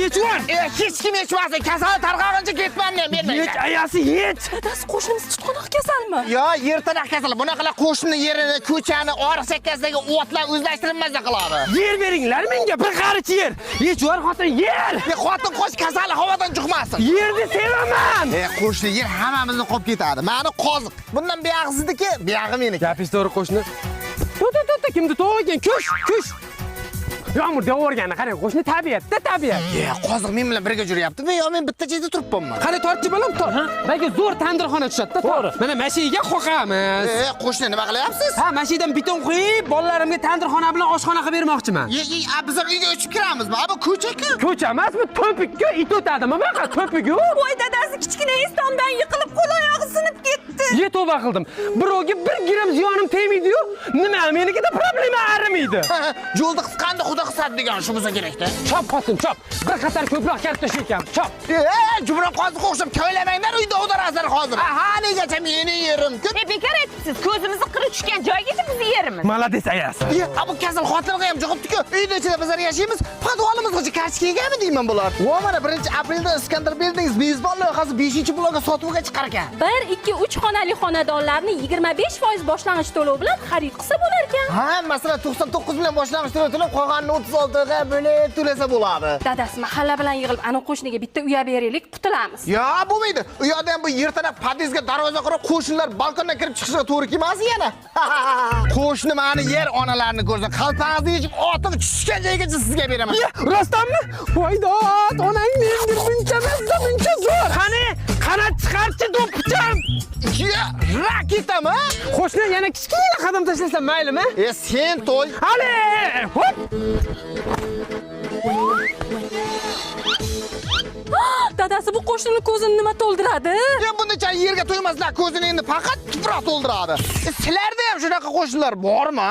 yechvar. Hech kim yechmasin. Kasal tarqaguncha ketmam men bermayman. Yech ayasi yech. Dadasi qo'shnimiz tutqanoq kasalmi? Yo, ertaroq kasal. Bunaqalar qo'shni yerini, ko'chani, oriq chekkasidagi o'tlar o'zlashtirilmasa qiladi. Yer beringlar menga bir qarich yer. Yechvar xotin yer. Xotin qo'sh kasali havodan chiqmasin. Yerni sevaman. Qo'shni yer hammamizni qolib ketadi. Mani qoziq. Bundan buyog'isizniki, buyog'i meniki. Gapingiz to'g'ri qo'shni. Kimni to'g'gan? Kush. Yomg'ir devorgani qarang, qo'shni tabiatda tabiat. Qoziq men bilan birga yuryapti. Men bitta joyda turibman. Qani tortchi bolam tor. Balki zo'r tandirxona tushadi-da. To'g'ri. Mana mashiga qo'qamiz. Qo'shni nima qilyapsiz? Ha, mashidan beton qo'yib, bolalarimga tandirxona bilan oshxona qilib bermoqchiman. Biz uyga o'chib kiramizmi? Bu ko'cha-ku. Ko'cha emasmi? To'pikku it o'tadimi? Baqa to'piku. Voy dadasi kichkina estondan yiqilib qo'l-oyog'i sinib ketdi. Tavba qildim. Birovga 1 gram ziyonim tegmaydi-yu, nima menikida problema arimaydi. Yo'lda qisqanda xudo qisadi degan shu bo'lsa kerak-da. Chop xotin, chop. Bir qator ko'proq katta shu ekan. Chop. Jumron qoziq o'xshab ko'ylamanglar uyda o'tirasizlar hozir. Ha, negacha meni yerim. Bekor aytibsiz, ko'zimizni qiri tushgan joygacha bizni yerimiz. Malades ayasi. Bu kasal xotinga ham chiqibdi-ku. Uyda ichida bizlar yashaymiz. Podvalimiz kartochka egami deyman bular. Va mana 1-aprelda Iskandar Buildings mezbon loyihasi 5-blokka sotuvga chiqar ekan. 1, 2, 3 xonali xonadonlarni 25% boshlang'ich to'lov bilan xarid qilsa bo'lar ekan. Ha, masalan 99 bilan boshlang'ich to'lov to'lab, qolganini 36 ga bo'lib to'lasa bo'ladi. Dadasi mahalla bilan yig'ilib, ana qo'shniga bitta uy beraylik, qutulamiz. Yo, bo'lmaydi. U yoqda ham bu yerto'la podizga darvoza qurib, qo'shnilar balkondan kirib chiqishiga to'g'ri kelmas yana. Qo'shni meni yer onalarini ko'rsa, qalpog'ingizni yechib, otiq tushgan joygacha sizga beraman. Rostdanmi? Voydod, onang menga buncha zo'r. Qanot chiqarchi do'ppicham. Raketami? Qo'shni yana kichkina qadam tashlasa maylimi? Sen to'y. Hali! Hop! Dadasi bu qo'shnini ko'zini nima to'ldiradi? Buncha yerga to'ymaslar, ko'zini endi faqat tuproq to'ldiradi. Sizlarda ham shunaqa qo'shnilar bormi?